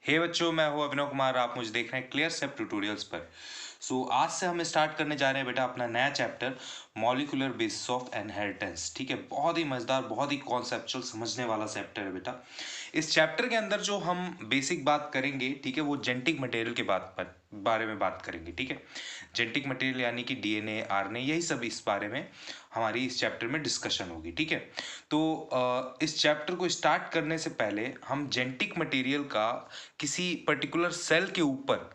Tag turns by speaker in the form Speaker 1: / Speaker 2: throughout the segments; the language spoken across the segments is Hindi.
Speaker 1: हे बच्चों, मैं हूं अभिनव कुमार। आप मुझे देख रहे हैं क्लियर स्टेप ट्यूटोरियल्स पर। आज से हम स्टार्ट करने जा रहे हैं बेटा अपना नया chapter molecular basis of inheritance. ठीक है, बहुत ही मजेदार, बहुत ही कॉन्सेप्चुअल, समझने वाला चैप्टर है बेटा। इस चैप्टर के अंदर जो हम बेसिक बात करेंगे, ठीक है, वो जेनेटिक मटेरियल के बारे में बात करेंगे। ठीक है, जेनेटिक मटेरियल यानी कि डीएनए, आरएनए, यही सब इस बारे में हमारी इस चैप्टर में डिस्कशन होगी। ठीक है, तो इस चैप्टर को स्टार्ट करने से पहले हम जेनेटिक मटेरियल का किसी पर्टिकुलर सेल के ऊपर,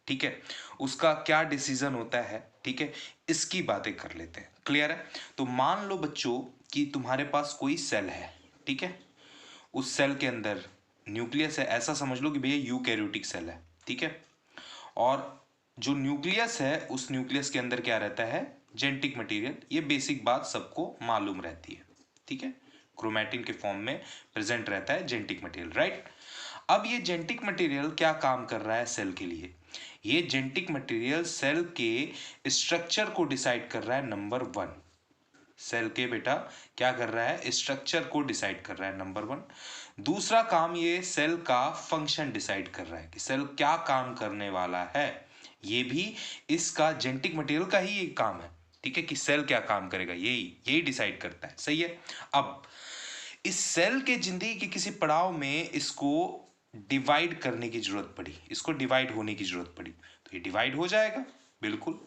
Speaker 1: ठीक है, उसका क्या डिसीजन होता है, ठीक है, इसकी बातें कर लेते हैं। क्लियर है? तो मान लो बच्चों कि तुम्हारे पास कोई सेल है, ठीक है, उस सेल के अंदर न्यूक्लियस है। ऐसा समझ लो कि भैया यूकैरियोटिक सेल है, ठीक है, और जो न्यूक्लियस है उस न्यूक्लियस के अंदर क्या रहता है, जेनेटिक मटेरियल। ये बेसिक बात सबको मालूम रहती है, ठीक है, क्रोमैटिन के फॉर्म में प्रेजेंट रहता है जेनेटिक मटेरियल, राइट। अब ये जेनेटिक मटेरियल क्या काम कर रहा है सेल के लिए? ये जेनेटिक मटेरियल सेल के स्ट्रक्चर को डिसाइड कर रहा है, नंबर वन। सेल के बेटा क्या कर रहा है, स्ट्रक्चर को डिसाइड कर रहा है, नंबर वन। दूसरा काम, ये सेल का फंक्शन डिसाइड कर रहा है कि सेल क्या काम करने वाला है। ये भी इसका जेनेटिक मटेरियल का ही एक काम है, ठीक है, कि सेल क्या काम करेगा, यही यही डिसाइड करता है। सही है। अब इस सेल के जिंदगी के किसी पड़ाव में इसको डिवाइड करने की जरूरत पड़ी, इसको डिवाइड होने की जरूरत पड़ी, तो ये डिवाइड हो जाएगा, बिल्कुल।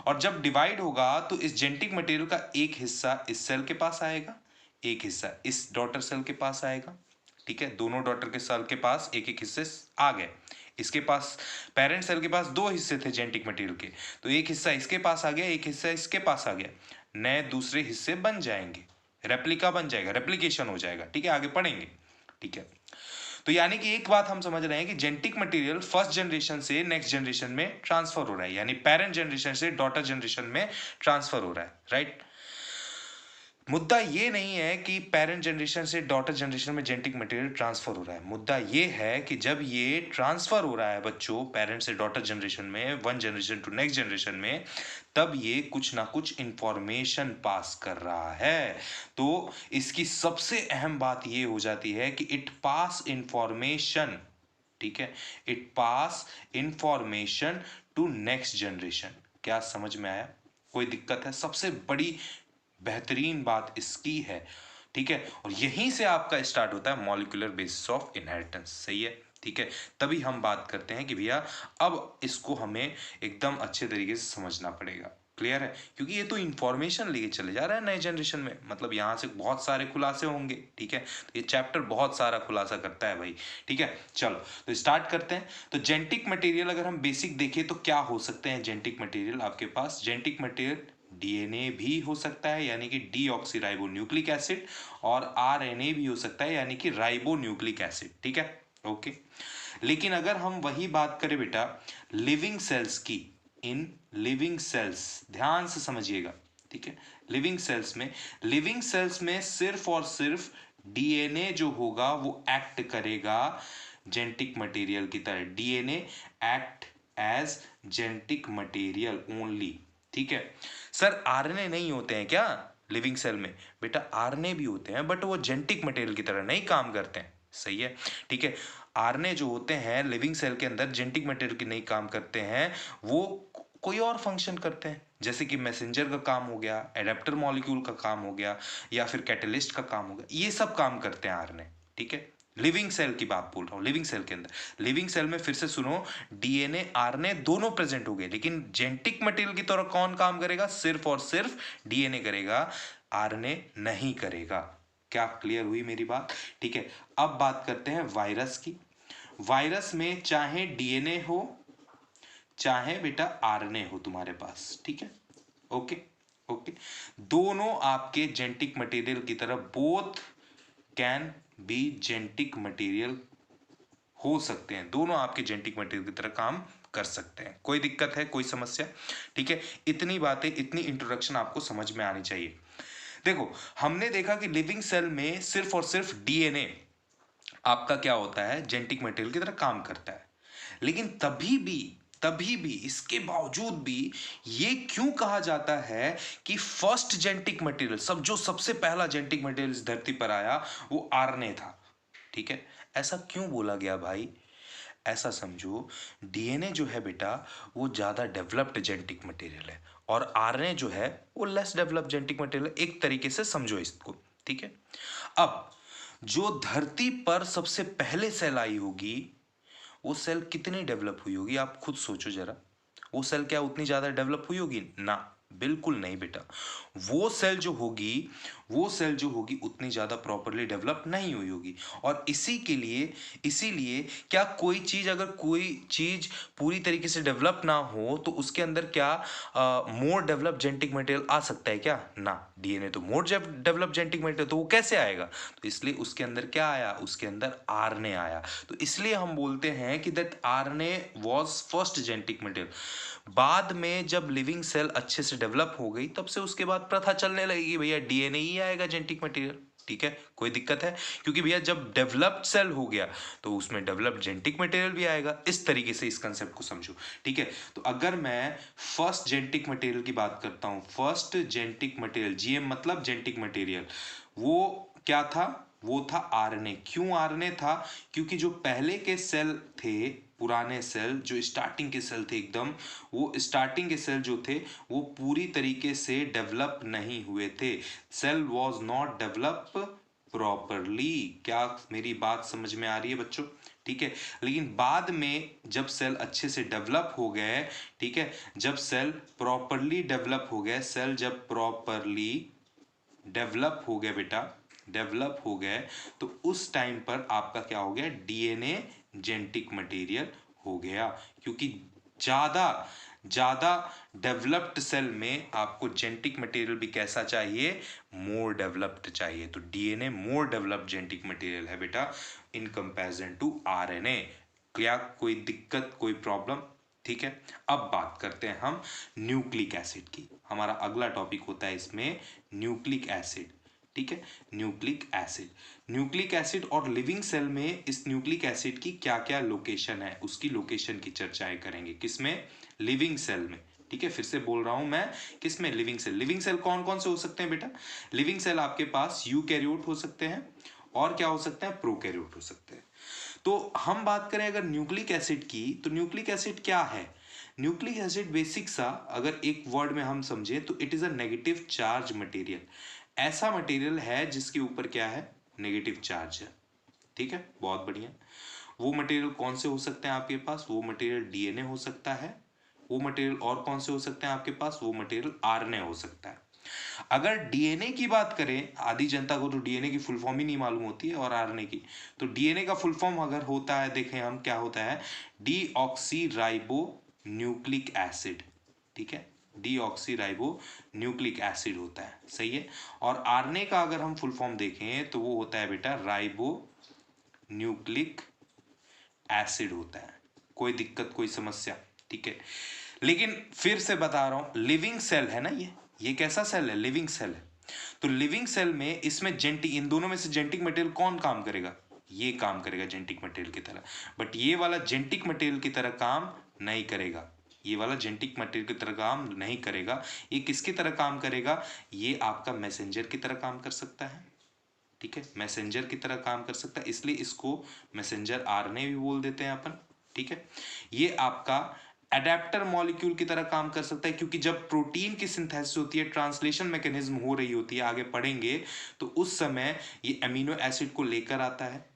Speaker 1: और जब डिवाइड होगा तो इस जेनेटिक मटेरियल का एक हिस्सा इस सेल के पास आएगा, एक हिस्सा इस डॉटर सेल के पास आएगा। ठीक है, दोनों डॉटर के सेल के पास एक एक हिस्से आ गए। इसके पास, पेरेंट सेल के पास दो हिस्से थे जेनेटिक मटेरियल के, तो एक हिस्सा इसके पास आ गया, एक हिस्सा इसके पास आ गया। नए दूसरे हिस्से बन जाएंगे, रेप्लिका बन जाएगा, रेप्लिकेशन हो जाएगा। ठीक है, आगे पढ़ेंगे। ठीक है, तो यानी कि एक बात हम समझ रहे हैं कि जेनेटिक मटेरियल फर्स्ट जनरेशन से नेक्स्ट जनरेशन में ट्रांसफर हो रहा है, यानी पेरेंट जनरेशन से डॉटर जनरेशन में ट्रांसफर हो रहा है, राइट। मुद्दा ये नहीं है कि पेरेंट जनरेशन से डॉटर जनरेशन में जेनेटिक मटेरियल ट्रांसफर हो रहा है। मुद्दा ये है कि जब ये ट्रांसफर हो रहा है बच्चों, पेरेंट से डॉटर जनरेशन में, one generation to next generation में, तब ये कुछ ना कुछ इंफॉर्मेशन पास कर रहा है। तो इसकी सबसे अहम बात ये हो जाती है कि इट पास इंफॉर्मेशन, ठीक है, it pass information to next generation. क्या समझ में आया? कोई दिक्कत है? सबसे बड़ी बेहतरीन बात इसकी है, ठीक है, और यहीं से आपका स्टार्ट होता है मॉलिक्यूलर बेसिस ऑफ इनहेरिटेंस। सही है, ठीक है। तभी हम बात करते हैं कि भैया अब इसको हमें एकदम अच्छे तरीके से समझना पड़ेगा। क्लियर है? क्योंकि ये तो इंफॉर्मेशन लेके चले जा रहा है नए जनरेशन में, मतलब यहाँ से बहुत सारे खुलासे होंगे। ठीक है, तो ये चैप्टर बहुत सारा खुलासा करता है भाई। ठीक है, चलो तो स्टार्ट करते हैं। तो जेनेटिक मटेरियल अगर हम बेसिक देखें तो क्या हो सकते हैं जेनेटिक मटेरियल आपके पास? जेनेटिक मटेरियल डीएनए भी हो सकता है, यानी कि डीऑक्सीराइबोन्यूक्लिक एसिड, और आरएनए भी हो सकता है, यानी कि राइबोन्यूक्लिक एसिड। ठीक है, ओके। लेकिन अगर हम वही बात करें बेटा लिविंग सेल्स की, इन लिविंग सेल्स, ध्यान से समझिएगा, ठीक है, लिविंग सेल्स में सिर्फ और सिर्फ डीएनए जो होगा वो एक्ट करेगा जेनेटिक मटेरियल की तरह। DNA act as genetic material only. ठीक है सर, आरएनए नहीं होते हैं क्या लिविंग सेल में? बेटा आरएनए भी होते हैं, बट वो जेनेटिक मटेरियल की तरह नहीं काम करते हैं। सही है, ठीक है। आरएनए जो होते हैं लिविंग सेल के अंदर जेनेटिक मटेरियल की नहीं काम करते हैं, वो कोई और फंक्शन करते हैं, जैसे कि मैसेंजर का काम हो गया, एडेप्टर मॉलिक्यूल का काम हो गया, या फिर कैटलिस्ट का काम हो गया। ये सब काम करते हैं आरएनए। ठीक है, लिविंग सेल की बात बोल रहा हूँ, लिविंग सेल के अंदर। लिविंग सेल में फिर से सुनो, डीएनए आरएनए दोनों प्रेजेंट हो गए, लेकिन जेनेटिक मटेरियल की तरह कौन काम करेगा? सिर्फ और सिर्फ डीएनए करेगा, आरएनए नहीं करेगा। क्या क्लियर हुई मेरी बात? ठीक है, अब बात करते हैं वायरस की। वायरस में चाहे डीएनए हो, चाहे बेटा आरएनए हो तुम्हारे पास, ठीक है, ओके ओके, दोनों आपके जेनेटिक मटेरियल की तरह both can be genetic material हो सकते हैं, दोनों आपके जेनेटिक मटेरियल की तरह काम कर सकते हैं। कोई दिक्कत है, कोई समस्या? ठीक है, इतनी बातें, इतनी इंट्रोडक्शन आपको समझ में आनी चाहिए। देखो, हमने देखा कि लिविंग सेल में सिर्फ और सिर्फ डीएनए आपका क्या होता है, जेनेटिक मटेरियल की तरह काम करता है। लेकिन तभी भी इसके बावजूद भी ये क्यों कहा जाता है कि फर्स्ट जेनेटिक मटेरियल, जो सबसे पहला जेनेटिक मटेरियल इस धरती पर आया वो आरएनए था? ठीक है, ऐसा क्यों बोला गया भाई? ऐसा समझो डीएनए जो है बेटा वो ज़्यादा डेवलप्ड जेनेटिक मटेरियल है और आरएनए जो है वो लेस डेवलप्ड जेनेटिक मटेरियल है, एक तरीके से समझो इसको, ठीक है। अब जो धरती पर सबसे पहले सेल आई होगी वो सेल कितनी डेवलप हुई होगी, आप खुद सोचो जरा। वो सेल क्या उतनी ज्यादा डेवलप हुई होगी? ना, बिल्कुल नहीं बेटा। वो सेल जो होगी उतनी ज्यादा प्रॉपरली डेवलप नहीं हुई होगी। और इसीलिए क्या कोई चीज, अगर कोई चीज पूरी तरीके से डेवलप ना हो तो उसके अंदर क्या मोर डेवलप जेनेटिक मटेरियल आ सकता है क्या? ना, डीएनए तो मोर डेवलप जेनेटिक मटेरियल, तो वो कैसे आएगा? तो इसलिए उसके अंदर क्या आया? उसके अंदर आरएनए आया। तो इसलिए हम बोलते हैं कि that RNA was first genetic material. बाद में जब लिविंग सेल अच्छे से डेवलप हो गई तब से उसके बाद प्रथा चलने लगेगी भैया डीएनए ही आएगा जेनेटिक मटेरियल, ठीक है। कोई दिक्कत है? क्योंकि भैया जब डेवलप्ड सेल हो गया तो उसमें डेवलप्ड जेनेटिक मटेरियल भी आएगा। इस तरीके से इस कंसेप्ट को समझो, ठीक है। तो अगर मैं फर्स्ट जेनेटिक मटेरियल की बात करता हूं, फर्स्ट जेनेटिक मटेरियल, जीएम मतलब जेनेटिक मटेरियल, वो क्या था? वो था आरएनए। क्यों आरएनए था? क्योंकि जो पहले के सेल थे, पुराने सेल जो स्टार्टिंग के सेल थे एकदम, वो स्टार्टिंग के सेल जो थे वो पूरी तरीके से डेवलप नहीं हुए थे। Cell was not develop properly. क्या मेरी बात समझ में आ रही है बच्चों? ठीक है। लेकिन बाद में जब सेल अच्छे से डेवलप हो गए, ठीक है, जब सेल प्रॉपरली डेवलप हो गए, सेल जब प्रॉपरली डेवलप हो गए बेटा, डेवलप हो गए, तो उस टाइम पर आपका क्या हो गया? डीएनए जेनेटिक मटेरियल हो गया। क्योंकि ज्यादा ज्यादा डेवलप्ड सेल में आपको जेनेटिक मटेरियल भी कैसा चाहिए? मोर डेवलप्ड चाहिए। तो DNA more developed genetic material है बेटा इन कंपैरिजन टू आरएनए। क्या कोई दिक्कत, कोई प्रॉब्लम? ठीक है। अब बात करते हैं हम न्यूक्लिक एसिड की। हमारा अगला टॉपिक होता है इसमें न्यूक्लिक एसिड, ठीक है। न्यूक्लिक एसिड और लिविंग सेल में इस न्यूक्लिक एसिड की क्या क्या लोकेशन है, उसकी लोकेशन की चर्चाएं करेंगे। किसमें? लिविंग सेल में, ठीक है। फिर से बोल रहा हूं मैं, किसमें? Living cell. लिविंग सेल कौन कौन से हो सकते हैं बेटा? लिविंग सेल आपके पास यूकैरियोट हो सकते हैं और क्या हो सकते हैं? प्रोकैरियोट हो सकते हैं। तो हम बात करें अगर न्यूक्लिक एसिड की, तो न्यूक्लिक एसिड क्या है? न्यूक्लिक एसिड बेसिक सा अगर एक वर्ड में हम समझे तो it is a negative charge material. ऐसा मटेरियल है जिसके ऊपर क्या है? नेगेटिव चार्ज है, ठीक है। बहुत बढ़िया। वो मटेरियल कौन से हो सकते हैं आपके पास? वो मटेरियल डीएनए हो सकता है। वो मटेरियल और कौन से हो सकते हैं आपके पास? वो मटेरियल आरएनए हो सकता है। अगर डीएनए की बात करें, आधी जनता को तो डीएनए की फुल फॉर्म ही नहीं मालूम होती है, और आरएनए की, तो डीएनए का फुल फॉर्म अगर होता है, देखें हम क्या होता है, डीऑक्सी राइबो न्यूक्लिक एसिड, ठीक है। डीऑक्सी राइबो न्यूक्लिक एसिड होता है, सही है। और आरएनए का अगर हम फुल फॉर्म देखें तो वो होता है बेटा राइबो न्यूक्लिक एसिड होता है। कोई दिक्कत, कोई समस्या? ठीक है। लेकिन फिर से बता रहा हूं, लिविंग सेल है ना, ये कैसा सेल है? लिविंग सेल है। तो लिविंग सेल में इसमें जेनेटिक, इन दोनों में से जेनेटिक मटेरियल कौन काम करेगा? ये काम करेगा जेनेटिक मटेरियल की तरह। बट ये वाला जेनेटिक मटेरियल की तरह काम नहीं करेगा। ये वाला जेनेटिक मटेरियल की तरह काम नहीं करेगा। ये किसकी तरह काम करेगा? ये आपका मैसेंजर की तरह काम कर सकता है, ठीक है। मैसेंजर की तरह काम कर सकता है, इसलिए इसको मैसेंजर आरएनए भी बोल देते हैं अपन, ठीक है। ये आपका एडेप्टर मॉलिक्यूल की तरह काम कर सकता है, क्योंकि जब प्रोटीन की सिंथेसिस होती है, ट्रांसलेशन मैकेनिज्म हो रही होती है, आगे पढ़ेंगे, तो उस समय ये अमीनो एसिड को लेकर आता है।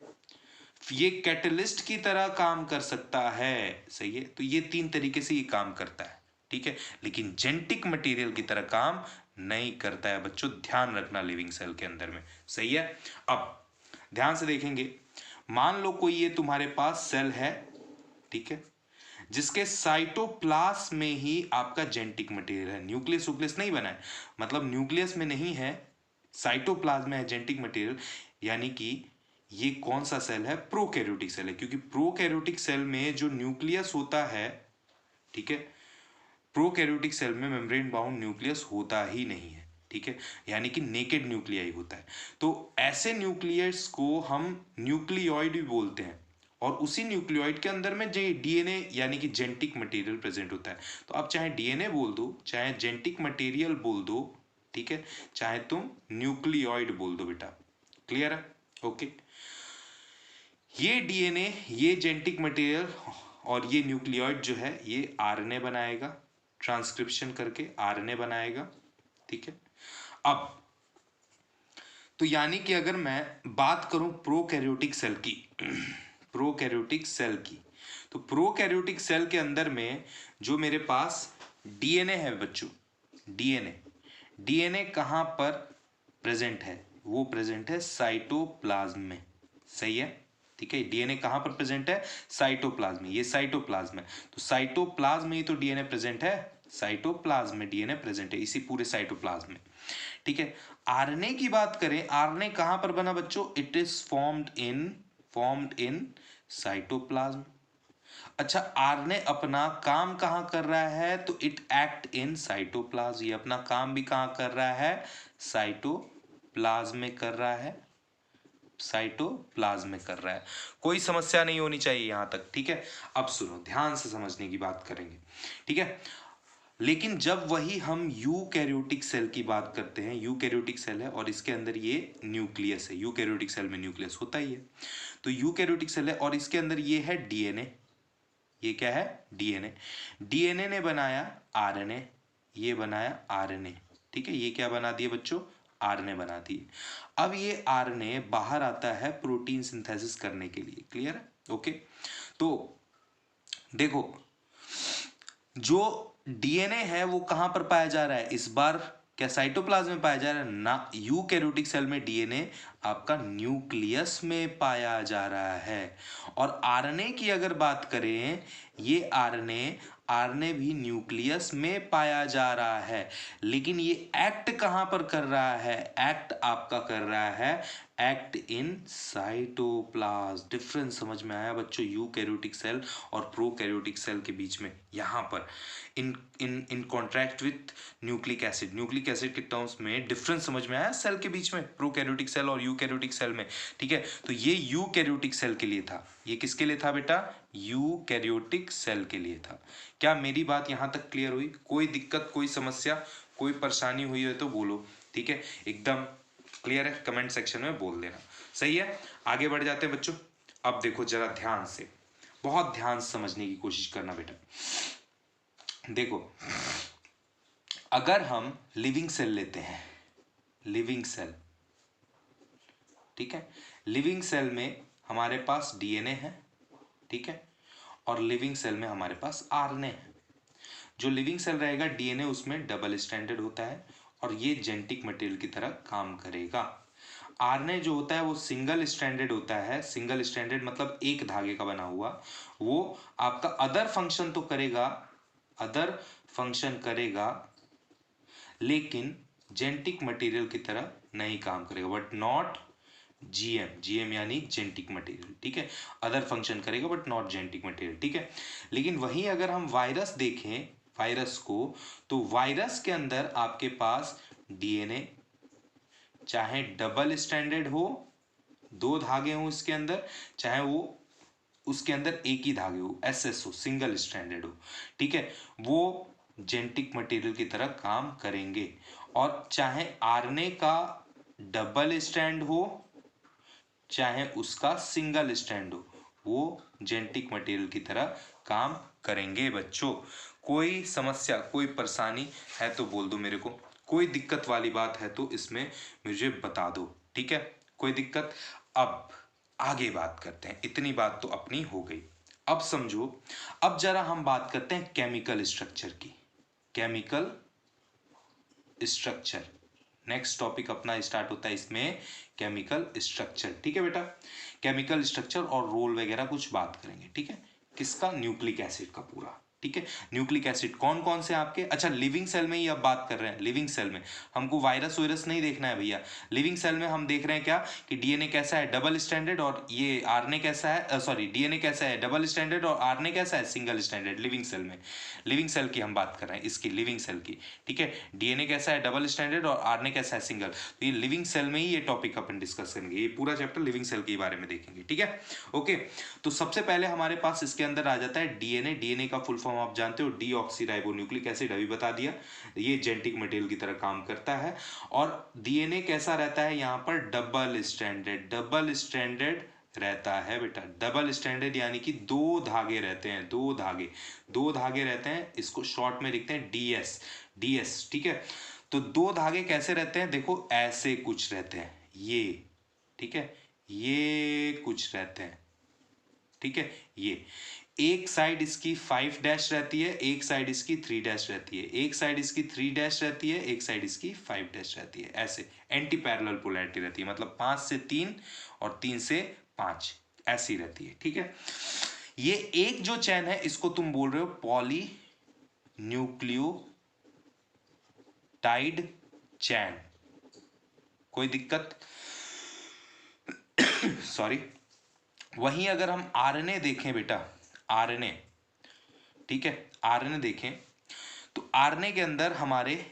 Speaker 1: ये कैटलिस्ट की तरह काम कर सकता है, सही है। तो ये तीन तरीके से ये काम करता है, ठीक है। लेकिन जेनेटिक मटेरियल की तरह काम नहीं करता है बच्चों, ध्यान रखना लिविंग सेल के अंदर में, सही है। अब ध्यान से देखेंगे, मान लो कोई ये तुम्हारे पास सेल है, ठीक है, जिसके साइटोप्लाज्म में ही आपका जेनेटिक मटेरियल है, न्यूक्लियस वूक्लियस नहीं बना है, मतलब न्यूक्लियस में नहीं है, साइटोप्लाज्म में है जेनेटिक मटेरियल। यानी कि ये कौन सा सेल है? प्रोकैरियोटिक सेल है, क्योंकि प्रोकैरियोटिक सेल में जो न्यूक्लियस होता है, ठीक है, प्रोकैरियोटिक सेल में मेम्ब्रेन बाउंड न्यूक्लियस होता ही नहीं है, ठीक है, यानी कि नेकेड न्यूक्लियाई होता है। तो ऐसे न्यूक्लियस को हम न्यूक्लियोइड भी बोलते हैं, और उसी न्यूक्लियोइड के अंदर में डीएनए यानी कि जेनेटिक मटेरियल प्रेजेंट होता है। तो आप चाहे डीएनए बोल दो, चाहे जेनेटिक मटेरियल बोल दो, ठीक है, चाहे तुम न्यूक्लियोइड बोल दो बेटा। क्लियर है? ओके। ये डीएनए, ये जेनेटिक मटेरियल और ये न्यूक्लियोइड जो है ये आरएनए बनाएगा, ट्रांसक्रिप्शन करके आरएनए बनाएगा, ठीक है। अब तो यानी कि अगर मैं बात करूं प्रोकैरियोटिक सेल की प्रोकैरियोटिक सेल की, तो प्रोकैरियोटिक सेल के अंदर में जो मेरे पास डीएनए है बच्चों, डीएनए डीएनए कहां पर प्रेजेंट है? वो प्रेजेंट है साइटोप्लाज्म में, सही है, ठीक है। डीएनए कहां पर प्रेजेंट है? साइटोप्लाज्म में, ये साइटोप्लाज्म है, तो साइटोप्लाज्म में ही तो डीएनए प्रेजेंट है, साइटोप्लाज्म में डीएनए प्रेजेंट है, इसी पूरे साइटोप्लाज्म में, ठीक है। आरएनए की बात करें, आरएनए कहां पर बना बच्चों? It is formed in cytoplasm. अच्छा, आरएनए अपना काम कहां कर रहा है? तो इट एक्ट इन साइटोप्लाज्म, ये अपना काम भी कहां कर रहा है? साइटोप्लाज्म में कर रहा है, साइटोप्लाज्म में कर रहा है। कोई समस्या नहीं होनी चाहिए यहां तक, ठीक है। अब सुनो, ध्यान से समझने की बात करेंगे, ठीक है। लेकिन जब वही हम यूकैरियोटिक सेल की बात करते हैं, यूकैरियोटिक सेल है और इसके अंदर ये न्यूक्लियस है, यूकैरियोटिक सेल में न्यूक्लियस होता ही है, तो यूकैरियोटिक सेल है और इसके अंदर ये है डीएनए, ये क्या है? डीएनए। डीएनए ने बनाया आरएनए, ये बनाया आरएनए, ठीक है। ये क्या बना दिए बच्चों? आरएनए बना दिए। अब ये आरएनए बाहर आता है प्रोटीन सिंथेसिस करने के लिए, क्लियर है? ओके, तो देखो, जो डीएनए है वो कहां पर पाया जा रहा है इस बार? क्या साइटोप्लाज्म में पाया जा रहा है? ना, यूकैरियोटिक सेल में डीएनए आपका न्यूक्लियस में पाया जा रहा है। और आरएनए की अगर बात करें, ये आरएनए आरएनए भी न्यूक्लियस में पाया जा रहा है, लेकिन ये एक्ट कहां पर कर रहा है? एक्ट आपका कर रहा है एक्ट इन साइटोप्लाज्म। डिफरेंस समझ में आया बच्चों यूकैरियोटिक सेल और प्रोकैरियोटिक सेल के बीच में? यहां पर in in in contract with nucleic acid, nucleic acid के टर्म्स में डिफरेंस समझ में आया सेल के बीच में, प्रोकैरियोटिक सेल और यूकैरियोटिक सेल में, ठीक है। तो ये यूकैरियोटिक सेल के लिए था, ये किसके लिए था बेटा? यूकैरियोटिक सेल के लिए था। क्या मेरी बात यहां तक क्लियर हुई? कोई दिक्कत, कोई समस्या, कोई परेशानी हुई है तो बोलो, ठीक है। एकदम क्लियर है? कमेंट सेक्शन में बोल देना, सही है। आगे बढ़ जाते हैं बच्चों। अब देखो जरा ध्यान से, बहुत ध्यान से समझने की कोशिश करना बेटा। देखो, अगर हम लिविंग सेल लेते हैं, लिविंग सेल, ठीक है, लिविंग सेल में हमारे पास डीएनए है, ठीक है, और लिविंग सेल में हमारे पास आरएनए है। जो लिविंग सेल रहेगा, डीएनए उसमें डबल स्ट्रैंडेड होता है और ये जेनेटिक मटेरियल की तरह काम करेगा। आरएनए जो होता है वो सिंगल स्ट्रैंडेड होता है, सिंगल स्ट्रैंडेड मतलब एक धागे का बना हुआ, वो आपका अदर फंक्शन तो करेगा, अदर फंक्शन करेगा, लेकिन जेनेटिक मटेरियल की तरह नहीं काम करेगा, बट नॉट जीएम, जीएम यानी जेनेटिक मटेरियल, ठीक है। अदर फंक्शन करेगा बट नॉट जेनेटिक मटेरियल, ठीक है। लेकिन वहीं अगर हम वायरस देखें, वायरस को, तो वायरस के अंदर आपके पास डीएनए चाहे डबल स्ट्रैंडेड हो, दो धागे हो इसके अंदर, चाहे वो उसके अंदर एक ही धागे हो, एसएस हो, सिंगल स्ट्रैंडेड हो, ठीक है, वो जेनेटिक मटेरियल की तरह काम करेंगे। और चाहे आरएनए का डबल स्ट्रैंड हो, चाहे उसका सिंगल स्ट्रैंड हो, वो जेनेटिक मटेरियल की तरह काम करेंगे बच्चों। कोई समस्या, कोई परेशानी है तो बोल दो मेरे को, कोई दिक्कत वाली बात है तो इसमें मुझे बता दो, ठीक है। कोई दिक्कत? अब आगे बात करते हैं, इतनी बात तो अपनी हो गई। अब समझो, अब जरा हम बात करते हैं केमिकल स्ट्रक्चर की, केमिकल स्ट्रक्चर। नेक्स्ट टॉपिक अपना स्टार्ट होता है इसमें केमिकल स्ट्रक्चर, ठीक है बेटा। केमिकल स्ट्रक्चर और रोल वगैरह कुछ बात करेंगे, ठीक है। किसका? न्यूक्लिक एसिड का पूरा, ठीक है। न्यूक्लिक एसिड कौन कौन से आपके? अच्छा, लिविंग सेल में ही अब बात कर रहे हैं, लिविंग सेल में हमको वायरस वायरस नहीं देखना है भैया। लिविंग सेल में हम देख रहे हैं क्या कि डीएनए कैसा है? डबल स्ट्रैंडेड, और ये आरएनए कैसा है? सॉरी, डीएनए कैसा है? डबल स्ट्रैंडेड, और आरएनए कैसा है? Single stranded. लिविंग सेल में, लिविंग सेल की हम बात कर रहे हैं, इसकी लिविंग सेल की, ठीक है। डीएनए कैसा है? डबल स्ट्रैंडेड, और आरएनए कैसा है? सिंगल। तो ये लिविंग सेल में ही ये टॉपिक अपन डिस्कस करेंगे, ये पूरा चैप्टर लिविंग सेल के बारे में देखेंगे, ठीक है। ओके, तो सबसे पहले हमारे पास इसके अंदर आ जाता है डीएनए। डीएनए का फुल फॉर्म आप जानते हो, डीऑक्सीराइबोन्यूक्लिक एसिड, अभी बता दिया। ये जेनेटिक मटेरियल की तरह काम करता है। और डीएनए कैसा रहता है? यहाँ पर डबल स्ट्रैंडेड, डबल स्ट्रैंडेड रहता है बेटा। डबल स्ट्रैंडेड यानी कि दो धागे रहते हैं, दो धागे रहते हैं, इसको शॉर्ट में लिखते हैं डीएस, डीएस, ठीक है। तो दो धागे कैसे रहते हैं, देखो ऐसे कुछ रहते हैं, ये, ठीक है, ये कुछ रहते हैं, ठीक है। ये एक साइड इसकी 5 डैश रहती है, एक साइड इसकी 3 डैश रहती है, एक साइड इसकी 3 डैश रहती है, एक साइड इसकी 5 डैश रहती है, ऐसे एंटी पैरेलल पोलैरिटी रहती है, मतलब 5 से 3 और 3 से 5 ऐसी रहती है, ठीक है। ये एक जो चैन है इसको तुम बोल रहे हो पॉली न्यूक्लियोटाइड चैन। कोई दिक्कत? सॉरी। वहीं अगर हम आरएनए देखें बेटा, आरएनए, ठीक है, आरएनए देखें तो आरएनए के अंदर हमारे,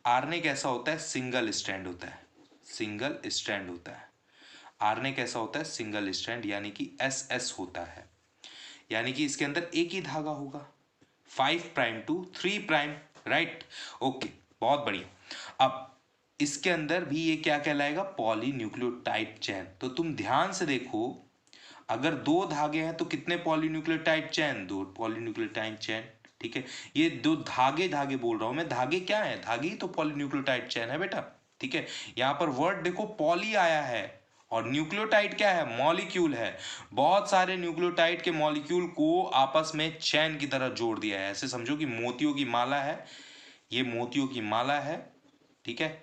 Speaker 1: आरएनए कैसा होता है, सिंगल स्ट्रैंड होता है, सिंगल स्ट्रैंड होता है। आरएनए कैसा होता है, सिंगल स्ट्रैंड, यानी कि एस एस होता है, यानी कि इसके अंदर एक ही धागा होगा, 5 prime to 3 prime, right, okay, बहुत बढ़िया। अब इसके अंदर भी ये क्या कहलाएगा, पॉलीन्यूक्लियोटाइड चैन। तो तुम ध्यान से देखो, अगर दो धागे हैं तो कितने पॉलीन्यूक्लियोटाइड चैन, दो पॉलीन्यूक्लियोटाइड चैन, ठीक है। ये दो धागे, धागे बोल रहा हूं मैं, धागे क्या है, धागे ही तो पॉलीन्यूक्लियोटाइड चैन है बेटा, ठीक है। यहां पर वर्ड देखो पॉली आया है, और न्यूक्लियोटाइड क्या है, मॉलिक्यूल है। बहुत सारे न्यूक्लियोटाइड के मॉलिक्यूल को आपस में चैन की तरह जोड़ दिया है, ऐसे समझो कि मोतियों की माला है, ये मोतियों की माला है, ठीक है,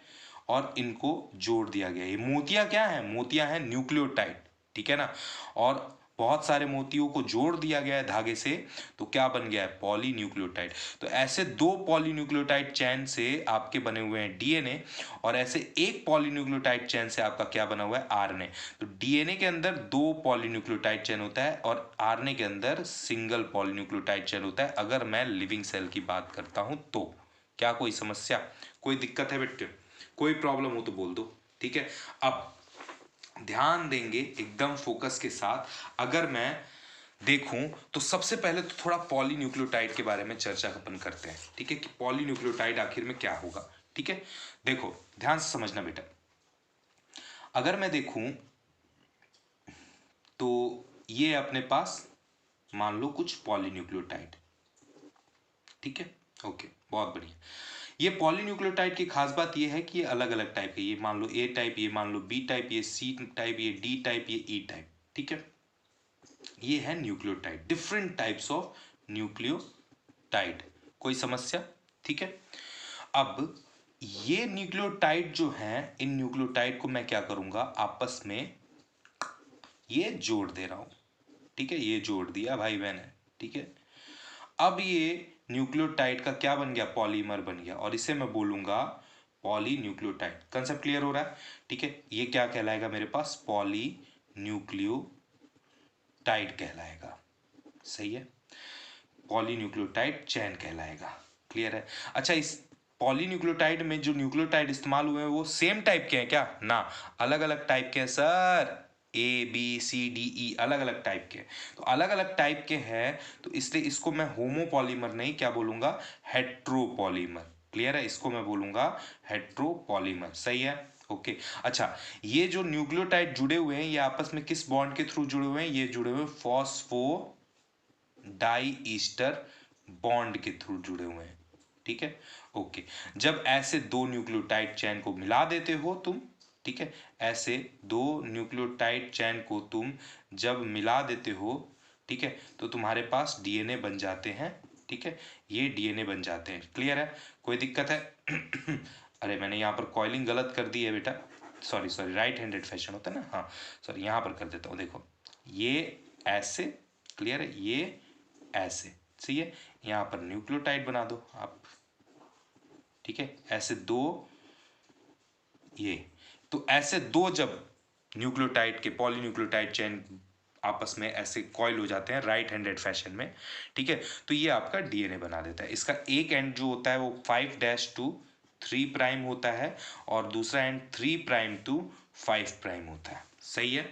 Speaker 1: और इनको जोड़ दिया गया। ये मोतियां क्या है, मोतियां हैं न्यूक्लियोटाइड, ठीक है ना। और बहुत सारे मोतियों को जोड़ दिया गया है धागे से, तो क्या बन गया है, पॉलीन्यूक्लियोटाइड। तो ऐसे दो पॉलीन्यूक्लियोटाइड चैन से आपके बने हुए हैं डीएनए, और ऐसे एक पॉलीन्यूक्लियोटाइड चैन से आपका क्या बना हुआ है, आरएनए। तो डीएनए के अंदर दो पॉलीन्यूक्लियोटाइड चैन होता है, और आरएनए के अंदर सिंगल पॉलीन्यूक्लियोटाइड चैन होता है, अगर मैं लिविंग सेल की बात करता हूं तो। क्या कोई समस्या, कोई दिक्कत है बेटे, कोई प्रॉब्लम हो तो बोल दो, ठीक है। अब ध्यान देंगे एकदम फोकस के साथ, अगर मैं देखूं तो सबसे पहले तो थोड़ा पॉलीन्यूक्लियोटाइड के बारे में चर्चा अपन करते हैं, ठीक है, कि पॉलीन्यूक्लियोटाइड आखिर में क्या होगा, ठीक है। देखो ध्यान से समझना बेटा, अगर मैं देखूं तो ये अपने पास मान लो कुछ पॉलीन्यूक्लियोटाइड, ठीक है, ओके, बहुत बढ़िया। ये पॉलीन्यूक्लियोटाइड की खास बात ये है कि ये अलग अलग टाइप है, ये मान लो ए टाइप, ये मान लो बी टाइप, ये सी टाइप, ये डी टाइप, ये ई टाइप, ठीक है। ये है nucleotide, different types of nucleotide. कोई समस्या, ठीक है। अब ये न्यूक्लियोटाइड जो हैं, इन न्यूक्लियोटाइड को मैं क्या करूंगा, आपस में ये जोड़ दे रहा हूं, ठीक है, ये जोड़ दिया भाई बहन है, ठीक है। अब ये न्यूक्लियोटाइड का क्या बन गया, पॉलीमर बन गया, और इसे मैं बोलूंगा पॉलीन्यूक्लियोटाइड। कंसेप्ट क्लियर हो रहा है, ठीक है। ये क्या कहलाएगा मेरे पास, पॉलीन्यूक्लियोटाइड कहलाएगा, सही है, पॉलीन्यूक्लियोटाइड चैन कहलाएगा, क्लियर है। अच्छा, इस पॉलीन्यूक्लियोटाइड में जो न्यूक्लियोटाइड इस्तेमाल हुए हैं वो सेम टाइप के हैं क्या, ना, अलग अलग टाइप के हैं sir, A B C D E, अलग अलग टाइप के। तो अलग अलग टाइप के हैं, तो इसलिए इसको मैं होमोपॉलीमर नहीं, क्या बोलूंगा, हेट्रोपॉलीमर, क्लियर है, इसको मैं बोलूंगा हेट्रोपॉलीमर, सही है, ओके। अच्छा, ये जो न्यूक्लियोटाइड जुड़े हुए हैं ये आपस में किस बॉन्ड के थ्रू जुड़े हुए हैं, ये जुड़े हुए फॉस्फो डाई ईस्टर बॉन्ड के थ्रू जुड़े हुए हैं, ठीक है, ओके। जब ऐसे दो न्यूक्लियोटाइड चैन को मिला देते हो तुम, ठीक है, ऐसे दो न्यूक्लियोटाइड चैन को तुम जब मिला देते हो, ठीक है, तो तुम्हारे पास डीएनए बन जाते हैं, ठीक है, ये डीएनए बन जाते हैं, क्लियर है, कोई दिक्कत है? अरे मैंने यहाँ पर कॉइलिंग गलत कर दी है बेटा, sorry sorry, right handed fashion होता है ना, हाँ सॉरी, यहाँ पर कर देता हूँ, देखो ये ऐसे, क्लियर है, ये ऐसे, सही है, यहाँ पर न्यूक्लियोटाइड बना दो आप, ठीक है, ऐसे दो, ये, तो ऐसे दो जब न्यूक्लियोटाइड के पॉलीन्यूक्लियोटाइड चेन आपस में ऐसे कॉइल हो जाते हैं राइट हैंडेड फैशन में, ठीक है, तो ये आपका डीएनए बना देता है। इसका एक एंड जो होता है वो 5 डैश टू 3 प्राइम होता है, और दूसरा एंड 3 प्राइम टू 5 प्राइम होता है, सही है।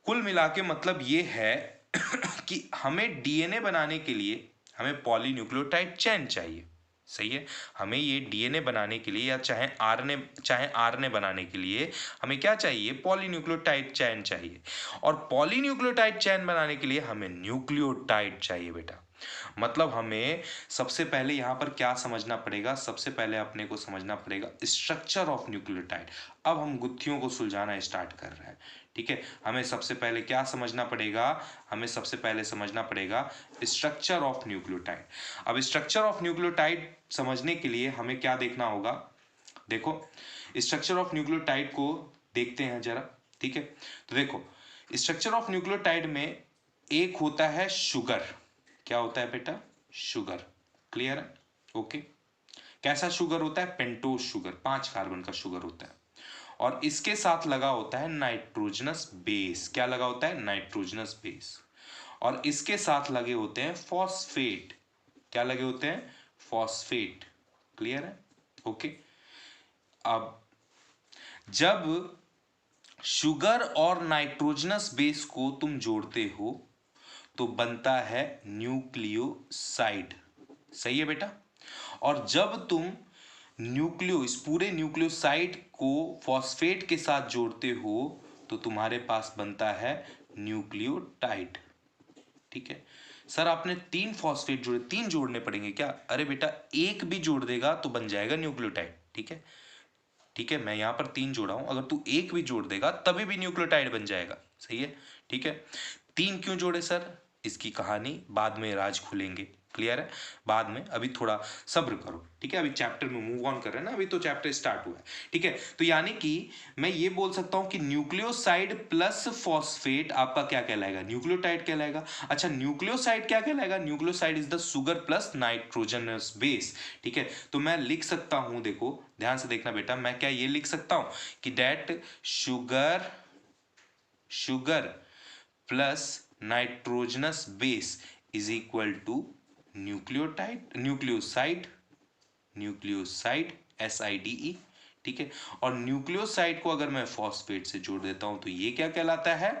Speaker 1: कुल मिला के मतलब ये है कि हमें डीएनए बनाने के लिए हमें पॉलीन्यूक्लियोटाइड चेन चाहिए, सही है। हमें ये डीएनए बनाने के लिए या चाहे आरएनए बनाने के लिए हमें क्या चाहिए, पॉलीन्यूक्लियोटाइड चेन चाहिए। और पॉलीन्यूक्लियोटाइड चेन बनाने के लिए हमें न्यूक्लियोटाइड चाहिए बेटा। मतलब हमें सबसे पहले यहाँ पर क्या समझना पड़ेगा, सबसे पहले अपने को समझना पड़ेगा स्ट्रक्चर ऑफ न्यूक्लियोटाइड। अब हम गुत्थियों को सुलझाना स्टार्ट कर रहे हैं, ठीक है। हमें सबसे पहले क्या समझना पड़ेगा, हमें सबसे पहले समझना पड़ेगा स्ट्रक्चर ऑफ न्यूक्लियोटाइड। अब स्ट्रक्चर ऑफ न्यूक्लियोटाइड समझने के लिए हमें क्या देखना होगा, देखो स्ट्रक्चर ऑफ न्यूक्लियोटाइड को देखते हैं जरा, ठीक है। तो देखो स्ट्रक्चर ऑफ न्यूक्लियोटाइड में एक होता है शुगर, क्या होता है बेटा, शुगर, क्लियर है, ओके। कैसा शुगर होता है, पेंटोज शुगर, 5 कार्बन का शुगर होता है। और इसके साथ लगा होता है नाइट्रोजनस बेस, क्या लगा होता है, नाइट्रोजनस बेस। और इसके साथ लगे होते हैं फॉस्फेट, क्या लगे होते हैं, फॉस्फेट, क्लियर है, ओके। अब जब शुगर और नाइट्रोजनस बेस को तुम जोड़ते हो तो बनता है न्यूक्लियोसाइड, सही है बेटा। और जब तुम इस पूरे न्यूक्लियोसाइड को फॉस्फेट के साथ जोड़ते हो तो तुम्हारे पास बनता है न्यूक्लियोटाइड, ठीक है। सर आपने 3 फॉस्फेट जोड़े, 3 जोड़ने पड़ेंगे क्या, अरे बेटा एक भी जोड़ देगा तो बन जाएगा न्यूक्लियोटाइड, ठीक है, ठीक है। मैं यहां पर 3 जोड़ा हूं, अगर तू एक भी जोड़ देगा तभी भी न्यूक्लियोटाइड बन जाएगा, सही है, ठीक है। 3 क्यों जोड़े सर, इसकी कहानी बाद में राज खुलेंगे, क्लियर है, बाद में, अभी थोड़ा सब्र करो, ठीक है। अभी चैप्टर में मूव ऑन कर रहे हैं ना, अभी तो चैप्टर स्टार्ट हुआ है, ठीक है। तो यानी कि मैं ये बोल सकता हूं कि न्यूक्लियोसाइड प्लस फॉस्फेट आपका क्या कहलाएगा, न्यूक्लियोटाइड कहलाएगा। अच्छा न्यूक्लियोसाइड क्या कहलाएगा, nucleoside is the sugar plus nitrogenous base, ठीक है। तो मैं लिख सकता हूं, देखो ध्यान से देखना बेटा, मैं क्या ये लिख सकता हूं कि date sugar plus nitrogenous base is equal to nucleoside SIDE, ठीक है। और न्यूक्लियोसाइड को अगर मैं फॉस्फेट से जोड़ देता हूं तो ये क्या कहलाता है,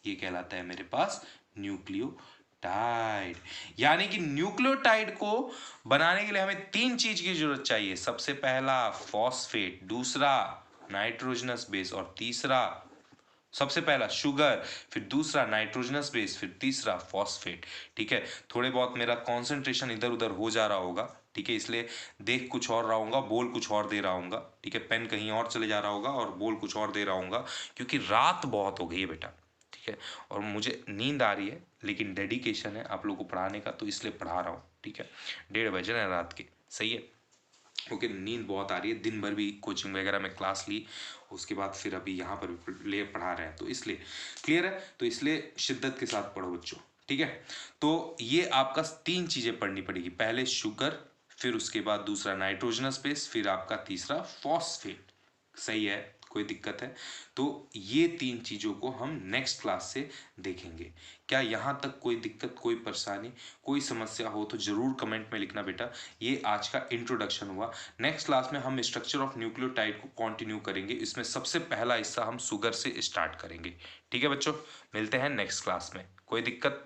Speaker 1: ये कहलाता है मेरे पास न्यूक्लियोटाइड। यानी कि न्यूक्लियोटाइड को बनाने के लिए हमें 3 चीज की जरूरत चाहिए, सबसे पहला फॉस्फेट, दूसरा नाइट्रोजनस बेस, और तीसरा, सबसे पहला शुगर, फिर दूसरा नाइट्रोजनस बेस, फिर तीसरा फॉस्फेट, ठीक है। थोड़े बहुत मेरा कंसंट्रेशन इधर उधर हो जा रहा होगा, ठीक है, इसलिए देख कुछ और रहा हूँगा, बोल कुछ और दे रहा हूँगा, ठीक है। पेन कहीं और चले जा रहा होगा और बोल कुछ और दे रहा हूँगा, क्योंकि रात बहुत हो गई है बेटा, ठीक है। और मुझे नींद आ रही है, लेकिन डेडिकेशन है आप लोग को पढ़ाने का, तो इसलिए पढ़ा रहा हूँ, ठीक है। 1:30 बजे है रात के, सही है, ओके। नींद बहुत आ रही है, दिन भर भी कोचिंग वगैरह में क्लास ली, उसके बाद फिर अभी यहाँ पर ले पढ़ा रहे हैं, तो इसलिए, क्लियर है, तो इसलिए शिद्दत के साथ पढ़ो बच्चों, ठीक है। तो ये आपका 3 चीजें पढ़नी पड़ेगी, पहले शुगर, फिर उसके बाद दूसरा नाइट्रोजनस बेस, फिर आपका तीसरा फॉस्फेट, सही है, कोई दिक्कत है, तो ये 3 चीजों को हम नेक्स्ट क्लास से देखेंगे। क्या यहाँ तक कोई दिक्कत, कोई परेशानी, कोई समस्या हो तो जरूर कमेंट में लिखना बेटा। ये आज का इंट्रोडक्शन हुआ, नेक्स्ट क्लास में हम स्ट्रक्चर ऑफ न्यूक्लियोटाइड को कंटिन्यू करेंगे, इसमें सबसे पहला हिस्सा हम शुगर से स्टार्ट करेंगे, ठीक है बच्चों। मिलते हैं नेक्स्ट क्लास में, कोई दिक्कत।